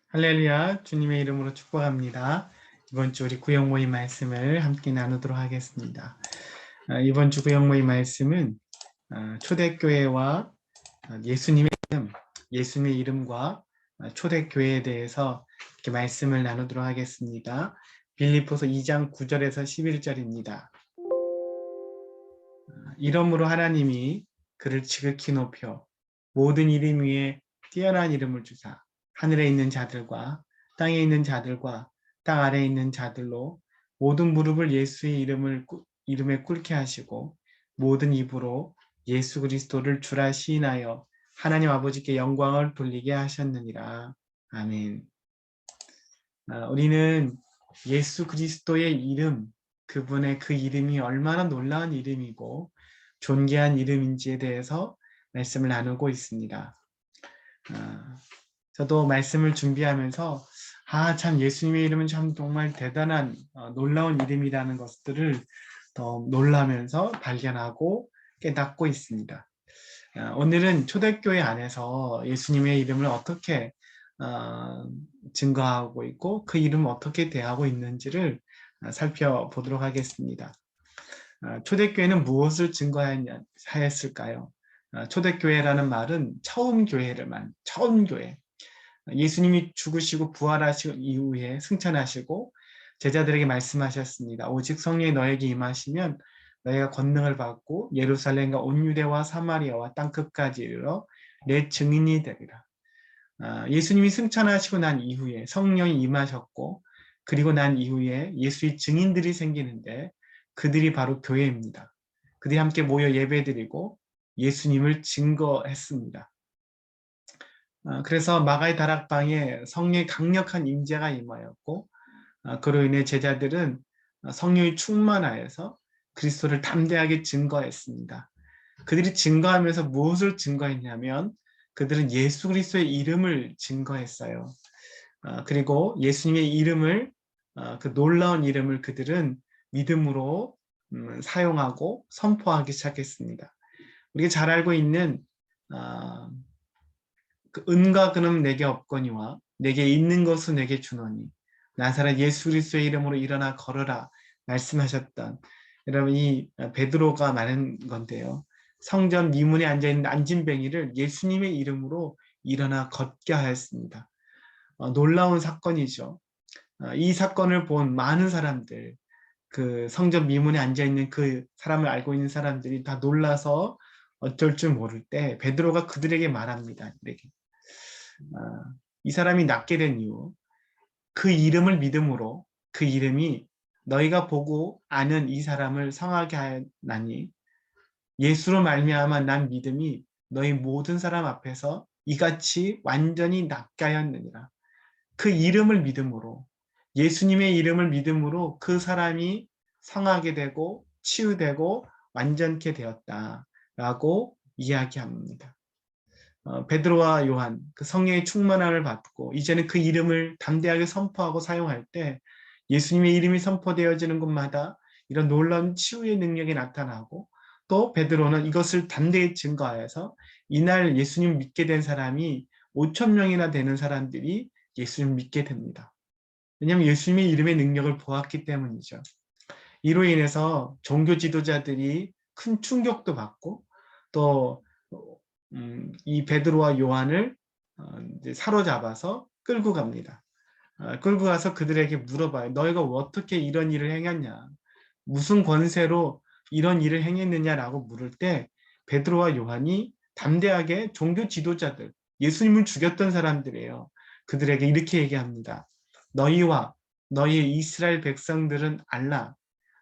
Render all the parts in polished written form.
할렐루야, 주님의 이름으로 축복합니다. 이번 주 우리 구역 모임 말씀을 함께 나누도록 하겠습니다. 이번 주 구역 모임 말씀은 초대교회와 예수님의 이름과 초대교회에 대해서 이렇게 말씀을 나누도록 하겠습니다. 빌립보서 2장 9절에서 11절입니다. 이러므로 하나님이 그를 지극히 높여 모든 이름 위에 뛰어난 이름을 주사 하늘에 있는 자들과 땅에 있는 자들과 땅 아래에 있는 자들로 모든 무릎을 예수의 이름에 꿇게 하시고 모든 입으로 예수 그리스도를 주라 시인하여 하나님 아버지께 영광을 돌리게 하셨느니라. 아멘. 우리는 예수 그리스도의 이름, 그분의 그 이름이 얼마나 놀라운 이름이고 존귀한 이름인지에 대해서 말씀을 나누고 있습니다. 저도 말씀을 준비하면서 참 예수님의 이름은 참 정말 대단한 놀라운 이름이라는 것들을 더 놀라면서 발견하고 깨닫고 있습니다. 오늘은 초대교회 안에서 예수님의 이름을 어떻게 증거하고 있고 그 이름을 어떻게 대하고 있는지를 살펴보도록 하겠습니다. 초대교회는 무엇을 증거하였을까요? 초대교회라는 말은 처음 교회. 예수님이 죽으시고 부활하신 이후에 승천하시고 제자들에게 말씀하셨습니다. 오직 성령이 너에게 임하시면 너희가 권능을 받고 예루살렘과 온 유대와 사마리아와 땅끝까지 이르러 내 증인이 되리라. 예수님이 승천하시고 난 이후에 성령이 임하셨고 그리고 난 이후에 예수의 증인들이 생기는데 그들이 바로 교회입니다. 그들이 함께 모여 예배드리고 예수님을 증거했습니다. 그래서 마가의 다락방에 성령의 강력한 임재가 임하였고 그로 인해 제자들은 성령이 충만하여서 그리스도를 담대하게 증거했습니다. 그들이 증거하면서 무엇을 증거했냐면 그들은 예수 그리스도의 이름을 증거했어요. 그리고 예수님의 이름을 그 놀라운 이름을 그들은 믿음으로 사용하고 선포하기 시작했습니다. 우리가 잘 알고 있는 그 은과 금은 내게 없거니와 내게 있는 것은 내게 주노니 나사렛 예수 그리스도의 이름으로 일어나 걸어라 말씀하셨던 여러분 이 베드로가 말한 건데요. 성전 미문에 앉아있는 안진뱅이를 예수님의 이름으로 일어나 걷게 하였습니다. 놀라운 사건이죠. 이 사건을 본 많은 사람들, 그 성전 미문에 앉아있는 그 사람을 알고 있는 사람들이 다 놀라서 어쩔 줄 모를 때 베드로가 그들에게 말합니다. 이 사람이 낫게 된 이유, 그 이름을 믿음으로 그 이름이 너희가 보고 아는 이 사람을 성하게 하였나니 예수로 말미암아 난 믿음이 너희 모든 사람 앞에서 이같이 완전히 낫게 하였느니라. 그 이름을 믿음으로 예수님의 이름을 믿음으로 그 사람이 성하게 되고 치유되고 완전케 되었다라고 이야기합니다. 베드로와 요한 그 성령의 충만함을 받고 이제는 그 이름을 담대하게 선포하고 사용할 때 예수님의 이름이 선포되어지는 곳마다 이런 놀라운 치유의 능력이 나타나고 또 베드로는 이것을 담대히 증거하여서 이날 예수님 믿게 된 사람이 5천 명이나 되는 사람들이 예수님 믿게 됩니다. 왜냐하면 예수님의 이름의 능력을 보았기 때문이죠. 이로 인해서 종교 지도자들이 큰 충격도 받고 또 이 베드로와 요한을 이제 사로잡아서 끌고 갑니다. 끌고 가서 그들에게 물어봐요. 너희가 어떻게 이런 일을 행했냐? 무슨 권세로 이런 일을 행했느냐라고 물을 때 베드로와 요한이 담대하게 종교 지도자들, 예수님을 죽였던 사람들이에요. 그들에게 이렇게 얘기합니다. 너희와 너희 이스라엘 백성들은 알라.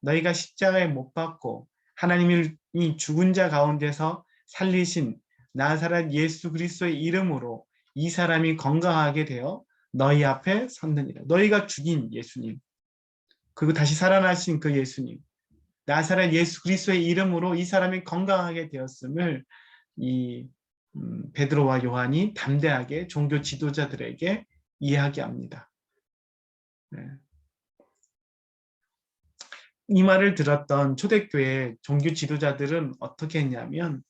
너희가 십자가에 못 박고 하나님이 죽은 자 가운데서 살리신 나사렛 예수 그리스도의 이름으로 이 사람이 건강하게 되어 너희 앞에 섰느니라. 너희가 죽인 예수님, 그리고 다시 살아나신 그 예수님, 나사렛 예수 그리스도의 이름으로 이 사람이 건강하게 되었음을 이 베드로와 요한이 담대하게 종교 지도자들에게 이야기합니다. 네. 이 말을 들었던 초대교회 종교 지도자들은 어떻게 했냐면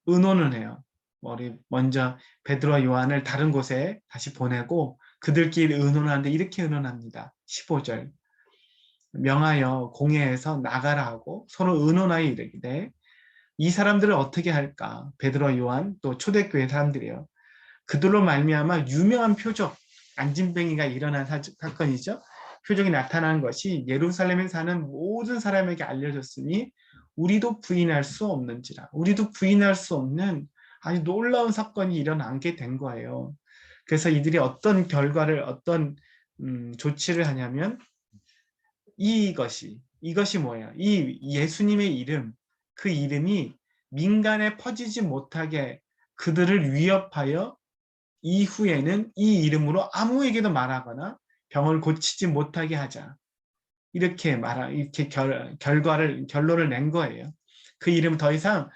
의논을 해요. 우리 먼저 베드로와 요한을 다른 곳에 다시 보내고 그들끼리 의논하는데 이렇게 의논합니다. 15절. 명하여 공회에서 나가라 하고 서로 의논하여 이르기되 이 사람들을 어떻게 할까? 베드로와 요한 또 초대교회 사람들이요. 그들로 말미암아 유명한 표적, 안진뱅이가 일어난 사건이죠. 표적이 나타난 것이 예루살렘에 사는 모든 사람에게 알려졌으니 우리도 부인할 수 없는지라. 우리도 부인할 수 없는 아주 놀라운 사건이 일어나게 된 거예요. 그래서 이들이 어떤 결과를 어떤 조치를 하냐면 이것이 뭐예요? 이 예수님의 이름, 그 이름이 민간에 퍼지지 못하게 그들을 위협하여 이후에는 이 이름으로 아무에게도 말하거나 병을 고치지 못하게 하자. 이렇게 결론을 낸 거예요. 그 이름 더 이상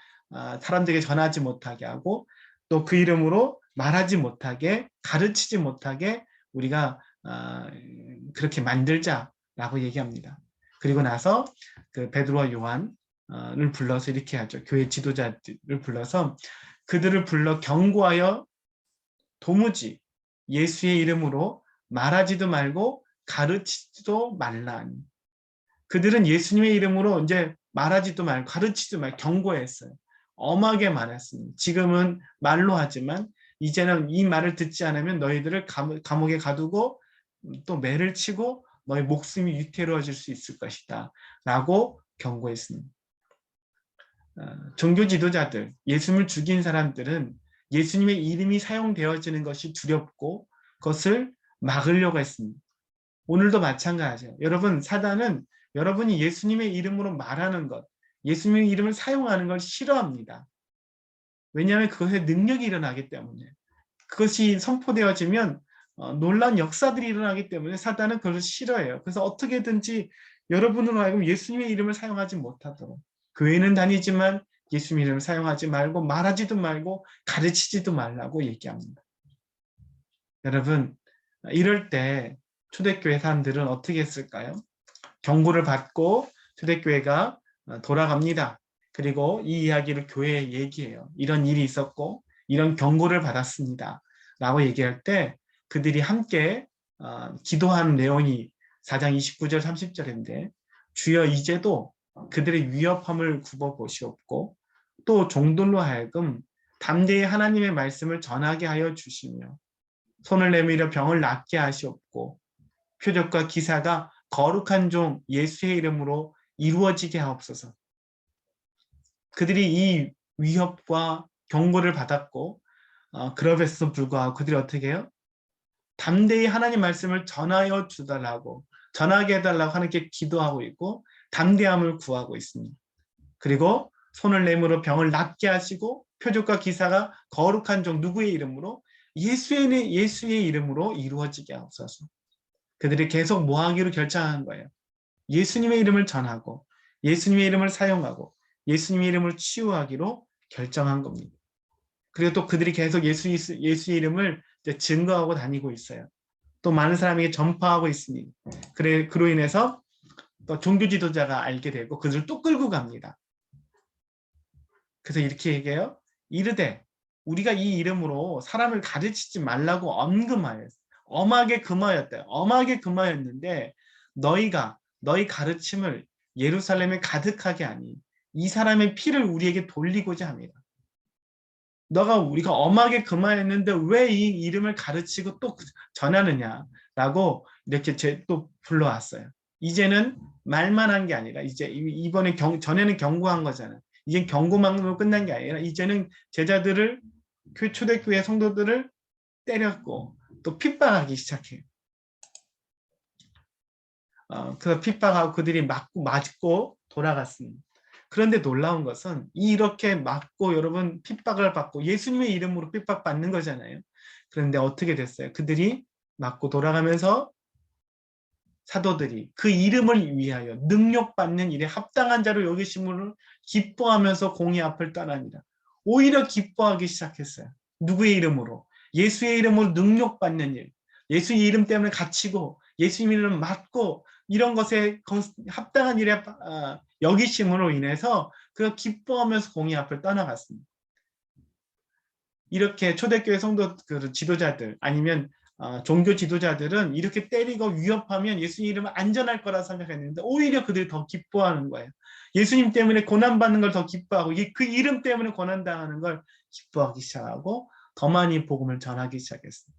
사람들에게 전하지 못하게 하고 또 그 이름으로 말하지 못하게 가르치지 못하게 우리가 그렇게 만들자라고 얘기합니다. 그리고 나서 그 베드로와 요한을 불러서 이렇게 하죠. 교회 지도자들을 불러서 그들을 불러 경고하여 도무지 예수의 이름으로 말하지도 말고 가르치지도 말라니. 그들은 예수님의 이름으로 이제 말하지도 말고 가르치지도 말고 경고했어요. 엄하게 말했습니다. 지금은 말로 하지만 이제는 이 말을 듣지 않으면 너희들을 감옥에 가두고 또 매를 치고 너희 목숨이 위태로워질 수 있을 것이다. 라고 경고했습니다. 종교 지도자들, 예수님을 죽인 사람들은 예수님의 이름이 사용되어지는 것이 두렵고 그것을 막으려고 했습니다. 오늘도 마찬가지예요. 여러분, 사단은 여러분이 예수님의 이름으로 말하는 것, 예수님의 이름을 사용하는 걸 싫어합니다. 왜냐하면 그것에 능력이 일어나기 때문에. 그것이 선포되어지면 놀라운 역사들이 일어나기 때문에 사단은 그것을 싫어해요. 그래서 어떻게든지 여러분으로 하여금 예수님의 이름을 사용하지 못하도록. 교회는 다니지만 예수님의 이름을 사용하지 말고 말하지도 말고 가르치지도 말라고 얘기합니다. 여러분, 이럴 때 초대교회 사람들은 어떻게 했을까요? 경고를 받고 초대교회가 돌아갑니다. 그리고 이 이야기를 교회에 얘기해요. 이런 일이 있었고 이런 경고를 받았습니다. 라고 얘기할 때 그들이 함께 기도하는 내용이 4장 29절 30절인데 주여 이제도 그들의 위협함을 굽어보시옵고 또 종들로 하여금 담대히 하나님의 말씀을 전하게 하여 주시며 손을 내밀어 병을 낫게 하시옵고 표적과 기사가 거룩한 종 예수의 이름으로 이루어지게 하옵소서. 그들이 이 위협과 경고를 받았고 그럼에도 불구하고 그들이 어떻게 해요? 담대히 하나님 말씀을 전하여 주달라고 전하게 해달라고 하나님께 기도하고 있고 담대함을 구하고 있습니다. 그리고 손을 내밀어 병을 낫게 하시고 표적과 기사가 거룩한 종 누구의 이름으로? 예수의 이름으로 이루어지게 하옵소서. 그들이 계속 뭐 하기로 결정한 거예요. 예수님의 이름을 전하고 예수님의 이름을 사용하고 예수님의 이름을 치유하기로 결정한 겁니다. 그리고 또 그들이 계속 예수의 이름을 증거하고 다니고 있어요. 또 많은 사람에게 전파하고 있으니 그로 인해서 또 종교 지도자가 알게 되고 그들을 또 끌고 갑니다. 그래서 이렇게 얘기해요. 이르되 우리가 이 이름으로 사람을 가르치지 말라고 엄금하였어요. 엄하게 금하였대요. 엄하게 금하였는데 너희가 너희 가르침을 예루살렘에 가득하게 하니 이 사람의 피를 우리에게 돌리고자 합니다. 우리가 엄하게 금하였는데 왜 이 이름을 가르치고 또 전하느냐라고 이렇게 또 불러왔어요. 이제는 말만 한 게 아니라 이제 이번에 전에는 경고한 거잖아요. 이제 경고만으로 끝난 게 아니라 이제는 제자들을 초대교회 성도들을 때렸고 또 핍박하기 시작해요. 그래서 핍박하고 그들이 맞고 돌아갔습니다. 그런데 놀라운 것은 이렇게 맞고 여러분 핍박을 받고 예수님의 이름으로 핍박받는 거잖아요. 그런데 어떻게 됐어요? 그들이 맞고 돌아가면서 사도들이 그 이름을 위하여 능력받는 일에 합당한 자로 여기심으로 기뻐하면서 공의 앞을 떠납니다. 오히려 기뻐하기 시작했어요. 누구의 이름으로? 예수의 이름으로 능력받는 일. 예수의 이름 때문에 갇히고 예수의 이름을 맞고 이런 것에 합당한 일에 여기심으로 인해서 그가 기뻐하면서 공의 앞을 떠나갔습니다. 이렇게 초대교회 성도 지도자들 아니면 종교 지도자들은 이렇게 때리고 위협하면 예수님 이름은 안전할 거라 생각했는데 오히려 그들이 더 기뻐하는 거예요. 예수님 때문에 고난받는 걸 더 기뻐하고 그 이름 때문에 고난당하는 걸 기뻐하기 시작하고 더 많이 복음을 전하기 시작했어요.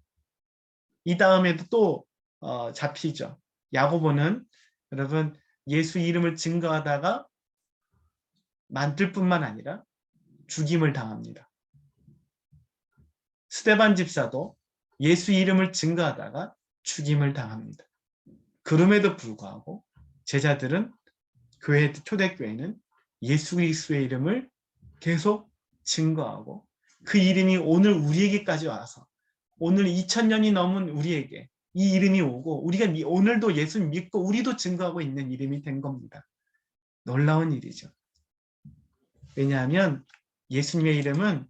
이 다음에도 또 잡히죠. 야고보는 여러분 예수 이름을 증거하다가 만들 뿐만 아니라 죽임을 당합니다. 스데반 집사도 예수 이름을 증거하다가 죽임을 당합니다. 그럼에도 불구하고 제자들은 초대교회는 예수 그리스도의 이름을 계속 증거하고 그 이름이 오늘 우리에게까지 와서 오늘 2000년이 넘은 우리에게 이 이름이 오고 우리가 오늘도 예수 믿고 우리도 증거하고 있는 이름이 된 겁니다. 놀라운 일이죠. 왜냐하면 예수님의 이름은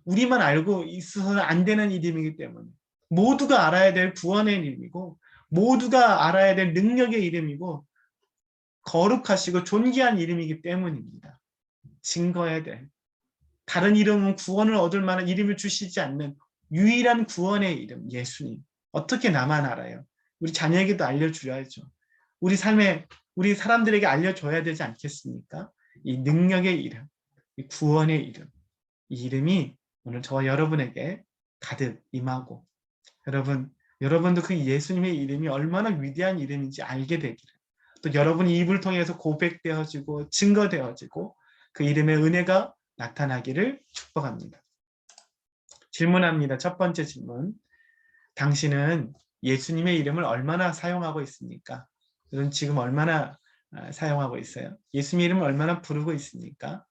우리만 알고 있어서는 안 되는 이름이기 때문에 모두가 알아야 될 구원의 이름이고 모두가 알아야 될 능력의 이름이고 거룩하시고 존귀한 이름이기 때문입니다. 증거해야 될 다른 이름은 구원을 얻을 만한 이름을 주시지 않는 유일한 구원의 이름 예수님. 어떻게 나만 알아요? 우리 자녀에게도 알려줘야죠. 우리 삶에 우리 사람들에게 알려줘야 되지 않겠습니까? 이 능력의 이름, 이 구원의 이름, 이 이름이 오늘 저와 여러분에게 가득 임하고 여러분도 그 예수님의 이름이 얼마나 위대한 이름인지 알게 되기를 또 여러분이 입을 통해서 고백되어지고 증거되어지고 그 이름의 은혜가 나타나기를 축복합니다. 질문합니다. 첫 번째 질문. 당신은 예수님의 이름을 얼마나 사용하고 있습니까? 여러분 지금 얼마나 사용하고 있어요? 예수님의 이름을 얼마나 부르고 있습니까?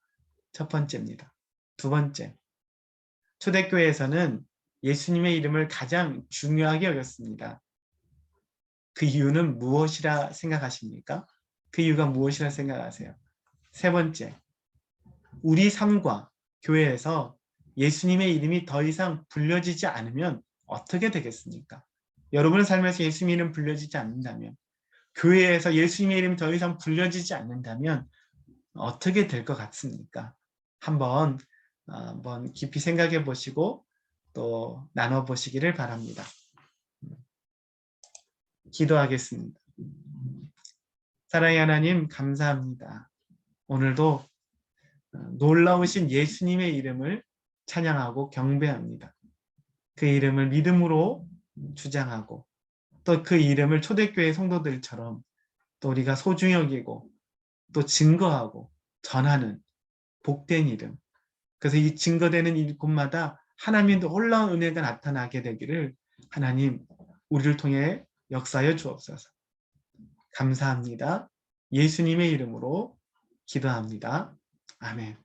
첫 번째입니다. 두 번째. 초대교회에서는 예수님의 이름을 가장 중요하게 여겼습니다. 그 이유는 무엇이라 생각하십니까? 그 이유가 무엇이라 생각하세요? 세 번째, 우리 삶과 교회에서 예수님의 이름이 더 이상 불려지지 않으면 어떻게 되겠습니까? 여러분의 삶에서 예수님의 이름 불려지지 않는다면 교회에서 예수님의 이름이 더 이상 불려지지 않는다면 어떻게 될 것 같습니까? 한번 깊이 생각해 보시고 또 나눠 보시기를 바랍니다. 기도하겠습니다. 사랑의 하나님 감사합니다. 오늘도 놀라우신 예수님의 이름을 찬양하고 경배합니다. 그 이름을 믿음으로 주장하고 또 그 이름을 초대교회 성도들처럼 또 우리가 소중히 여기고 또 증거하고 전하는 복된 이름. 그래서 이 증거되는 곳마다 하나님의 놀라운 은혜가 나타나게 되기를 하나님 우리를 통해 역사하여 주옵소서. 감사합니다. 예수님의 이름으로 기도합니다. 아멘.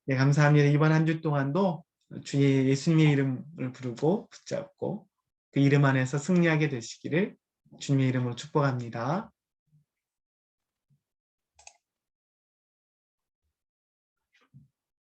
네, 감사합니다. 이번 한 주 동안도 주의 예수님의 이름을 부르고 붙잡고 그 이름 안에서 승리하게 되시기를 주님의 이름으로 축복합니다.